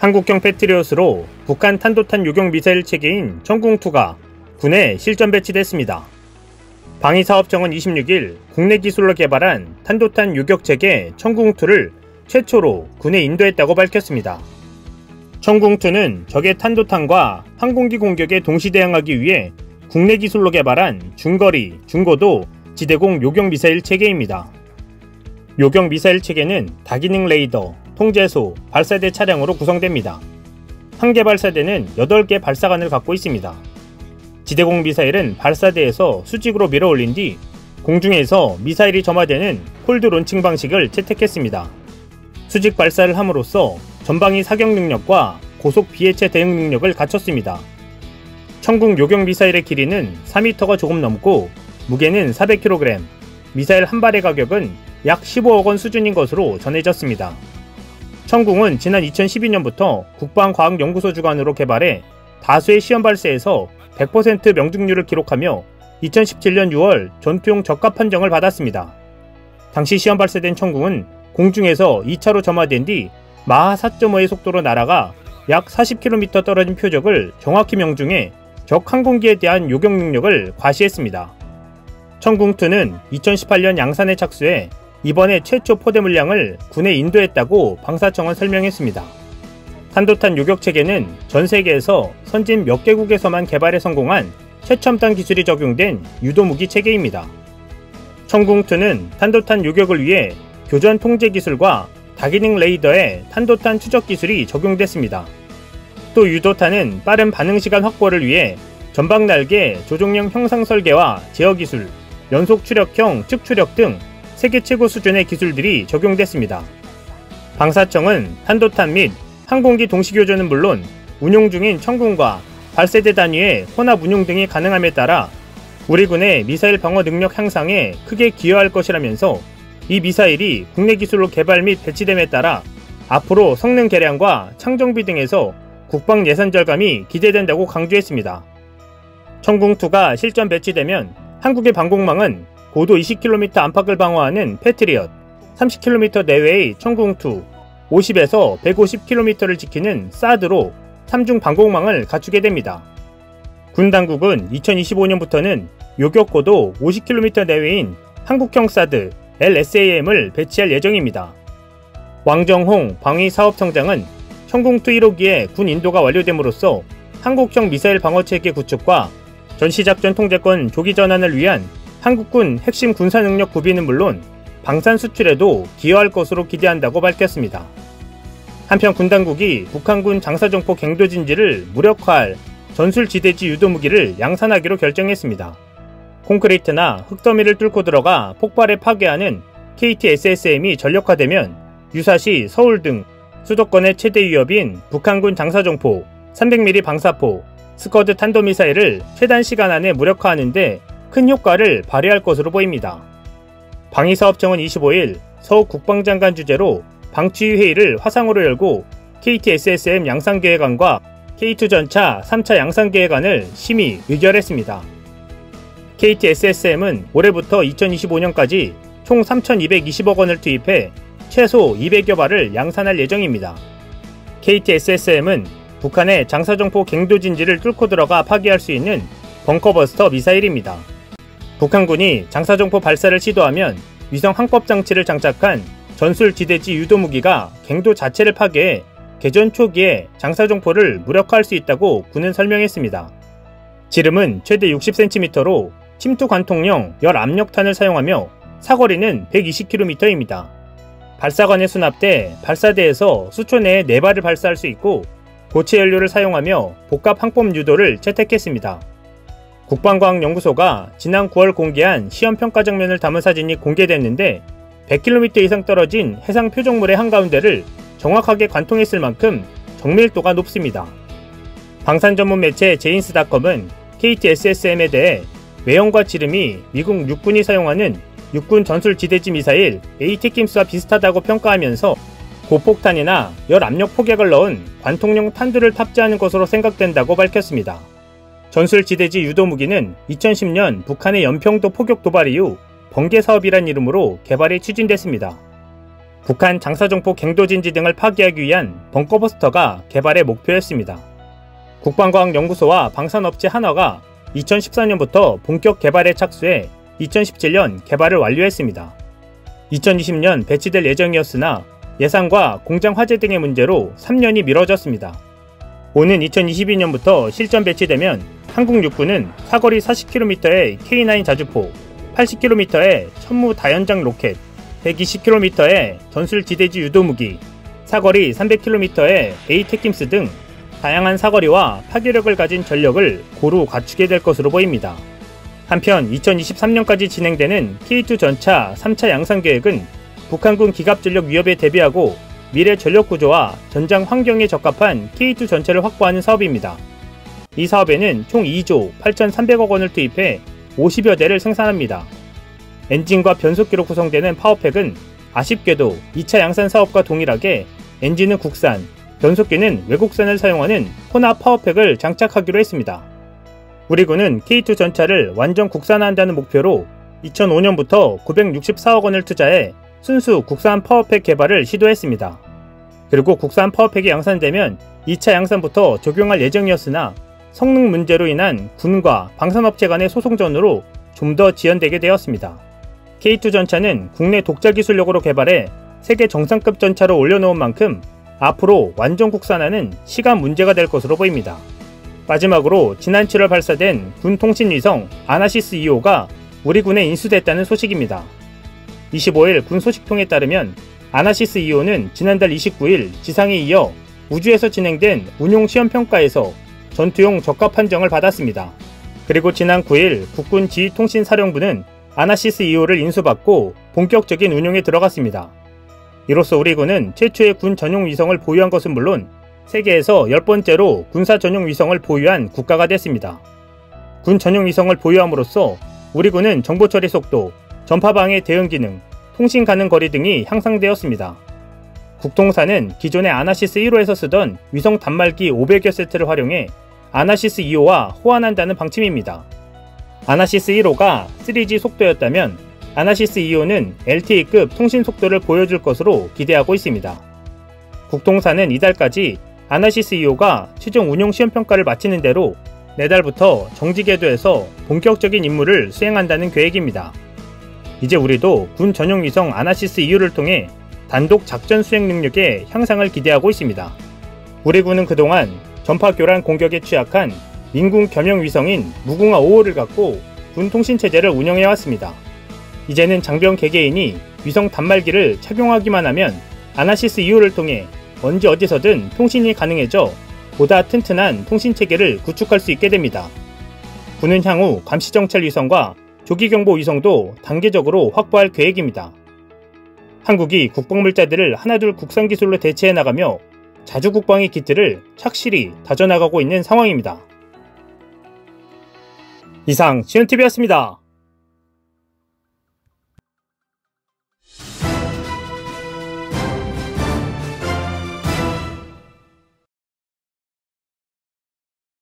한국형 패트리엇으로 북한 탄도탄 요격 미사일 체계인 청궁2가 군에 실전 배치됐습니다. 방위사업청은 26일 국내 기술로 개발한 탄도탄 요격 체계 청궁2를 최초로 군에 인도했다고 밝혔습니다. 청궁2는 적의 탄도탄과 항공기 공격에 동시 대응하기 위해 국내 기술로 개발한 중거리, 중고도 지대공 요격 미사일 체계입니다. 요격 미사일 체계는 다기능 레이더, 통제소, 발사대 차량으로 구성됩니다. 한 개 발사대는 8개 발사관을 갖고 있습니다. 지대공 미사일은 발사대에서 수직으로 밀어 올린 뒤 공중에서 미사일이 점화되는 콜드 론칭 방식을 채택했습니다. 수직 발사를 함으로써 전방위 사격 능력과 고속 비해체 대응 능력을 갖췄습니다. 청궁 요격 미사일의 길이는 4m가 조금 넘고 무게는 400kg, 미사일 한 발의 가격은 약 15억 원 수준인 것으로 전해졌습니다. 청궁은 지난 2012년부터 국방과학연구소 주관으로 개발해 다수의 시험 발사에서 100% 명중률을 기록하며 2017년 6월 전투용 적합 판정을 받았습니다. 당시 시험 발사된 청궁은 공중에서 2차로 점화된 뒤 마하 4.5의 속도로 날아가 약 40km 떨어진 표적을 정확히 명중해 적 항공기에 대한 요격 능력을 과시했습니다. 청궁2는 2018년 양산에 착수해 이번에 최초 포대 물량을 군에 인도했다고 방사청은 설명했습니다. 탄도탄 요격 체계는 전 세계에서 선진 몇 개국에서만 개발에 성공한 최첨단 기술이 적용된 유도무기 체계입니다. 청궁2는 탄도탄 요격을 위해 교전 통제 기술과 다기능 레이더의 탄도탄 추적 기술이 적용됐습니다. 또 유도탄은 빠른 반응시간 확보를 위해 전방 날개 조종형 형상 설계와 제어 기술, 연속 추력형 측추력 등 세계 최고 수준의 기술들이 적용됐습니다. 방사청은 탄도탄 및 항공기 동시교전은 물론 운용 중인 청궁과 발사대 단위의 혼합 운용 등이 가능함에 따라 우리 군의 미사일 방어 능력 향상에 크게 기여할 것이라면서 이 미사일이 국내 기술로 개발 및 배치됨에 따라 앞으로 성능 개량과 창정비 등에서 국방 예산 절감이 기대된다고 강조했습니다. 청궁2가 실전 배치되면 한국의 방공망은 고도 20km 안팎을 방어하는 패트리엇, 30km 내외의 청궁2, 50에서 150km를 지키는 사드로 3중 방공망을 갖추게 됩니다. 군 당국은 2025년부터는 요격고도 50km 내외인 한국형 사드 LSAM을 배치할 예정입니다. 왕정홍 방위사업청장은 청궁2 1호기의 군 인도가 완료됨으로써 한국형 미사일 방어체계 구축과 전시작전 통제권 조기 전환을 위한 한국군 핵심 군사능력 구비는 물론 방산 수출에도 기여할 것으로 기대한다고 밝혔습니다. 한편 군 당국이 북한군 장사정포 갱도진지를 무력화할 전술지대지 유도무기를 양산하기로 결정했습니다. 콘크리트나 흙더미를 뚫고 들어가 폭발에 파괴하는 KT-SSM이 전력화되면 유사시 서울 등 수도권의 최대 위협인 북한군 장사정포, 300mm 방사포, 스커드 탄도미사일을 최단 시간 안에 무력화하는 데 큰 효과를 발휘할 것으로 보입니다. 방위사업청은 25일 서욱 국방장관 주재로 방치위 회의를 화상으로 열고 KT-SSM 양산계획안과 K2 전차 3차 양산계획안을 심의 의결했습니다. KT-SSM은 올해부터 2025년까지 총 3,220억 원을 투입해 최소 200여 발을 양산할 예정입니다. KT-SSM은 북한의 장사정포 갱도진지를 뚫고 들어가 파괴할 수 있는 벙커버스터 미사일입니다. 북한군이 장사정포 발사를 시도하면 위성 항법장치를 장착한 전술지대지 유도무기가 갱도 자체를 파괴해 개전 초기에 장사정포를 무력화할 수 있다고 군은 설명했습니다. 지름은 최대 60cm로 침투 관통형 열압력탄을 사용하며 사거리는 120km입니다. 발사관에 수납돼 발사대에서 수초 내에 4발을 발사할 수 있고 고체 연료를 사용하며 복합 항법 유도를 채택했습니다. 국방과학연구소가 지난 9월 공개한 시험평가 장면을 담은 사진이 공개됐는데 100km 이상 떨어진 해상 표적물의 한가운데를 정확하게 관통했을 만큼 정밀도가 높습니다. 방산 전문 매체 제인스닷컴은 KT-SSM에 대해 외형과 지름이 미국 육군이 사용하는 육군 전술지대지 미사일 ATACMS와 비슷하다고 평가하면서 고폭탄이나 열압력 포격을 넣은 관통용 탄두를 탑재하는 것으로 생각된다고 밝혔습니다. 전술지대지 유도무기는 2010년 북한의 연평도 포격 도발 이후 번개사업이란 이름으로 개발이 추진됐습니다. 북한 장사정포 갱도진지 등을 파기하기 위한 벙커버스터가 개발의 목표였습니다. 국방과학연구소와 방산업체 한화가 2014년부터 본격 개발에 착수해 2017년 개발을 완료했습니다. 2020년 배치될 예정이었으나 예산과 공장 화재 등의 문제로 3년이 미뤄졌습니다. 오는 2022년부터 실전 배치되면 한국 육군은 사거리 40km의 K9 자주포, 80km의 천무 다연장 로켓, 120km의 전술 지대지 유도무기, 사거리 300km의 에이테킴스 등 다양한 사거리와 파괴력을 가진 전력을 고루 갖추게 될 것으로 보입니다. 한편 2023년까지 진행되는 K2 전차 3차 양산 계획은 북한군 기갑전력 위협에 대비하고 미래 전력 구조와 전장 환경에 적합한 K2 전차를 확보하는 사업입니다. 이 사업에는 총 2조 8,300억 원을 투입해 50여 대를 생산합니다. 엔진과 변속기로 구성되는 파워팩은 아쉽게도 2차 양산 사업과 동일하게 엔진은 국산, 변속기는 외국산을 사용하는 혼합 파워팩을 장착하기로 했습니다. 우리 군은 K2 전차를 완전 국산화한다는 목표로 2005년부터 964억 원을 투자해 순수 국산 파워팩 개발을 시도했습니다. 그리고 국산 파워팩이 양산되면 2차 양산부터 적용할 예정이었으나 성능 문제로 인한 군과 방산업체 간의 소송전으로 좀 더 지연되게 되었습니다. K2 전차는 국내 독자 기술력으로 개발해 세계 정상급 전차로 올려놓은 만큼 앞으로 완전 국산화는 시간 문제가 될 것으로 보입니다. 마지막으로 지난 7월 발사된 군 통신위성 아나시스 2호가 우리 군에 인수됐다는 소식입니다. 25일 군 소식통에 따르면 아나시스 2호는 지난달 29일 지상에 이어 우주에서 진행된 운용 시험평가에서 전투용 적합 판정을 받았습니다. 그리고 지난 9일 국군 지휘통신사령부는 아나시스 2호를 인수받고 본격적인 운용에 들어갔습니다. 이로써 우리 군은 최초의 군 전용 위성을 보유한 것은 물론 세계에서 10번째로 군사 전용 위성을 보유한 국가가 됐습니다. 군 전용 위성을 보유함으로써 우리 군은 정보 처리 속도, 전파 방해 대응 기능, 통신 가능 거리 등이 향상되었습니다. 국통사는 기존의 아나시스 1호에서 쓰던 위성 단말기 500여 세트를 활용해 아나시스 2호와 호환한다는 방침입니다. 아나시스 1호가 3G 속도였다면 아나시스 2호는 LTE급 통신 속도를 보여줄 것으로 기대하고 있습니다. 국통사는 이달까지 아나시스 2호가 최종 운용 시험평가를 마치는 대로 내달부터 정지 궤도에서 본격적인 임무를 수행한다는 계획입니다. 이제 우리도 군 전용 위성 아나시스 2호를 통해 단독 작전 수행 능력의 향상을 기대하고 있습니다. 우리 군은 그동안 전파 교란 공격에 취약한 민군 겸용 위성인 무궁화 5호를 갖고 군 통신체제를 운영해왔습니다. 이제는 장병 개개인이 위성 단말기를 착용하기만 하면 아나시스 2호를 통해 언제 어디서든 통신이 가능해져 보다 튼튼한 통신체계를 구축할 수 있게 됩니다. 군은 향후 감시정찰 위성과 조기경보 위성도 단계적으로 확보할 계획입니다. 한국이 국방물자들을 하나둘 국산기술로 대체해 나가며 자주국방의 기틀을 착실히 다져나가고 있는 상황입니다. 이상 시온TV였습니다.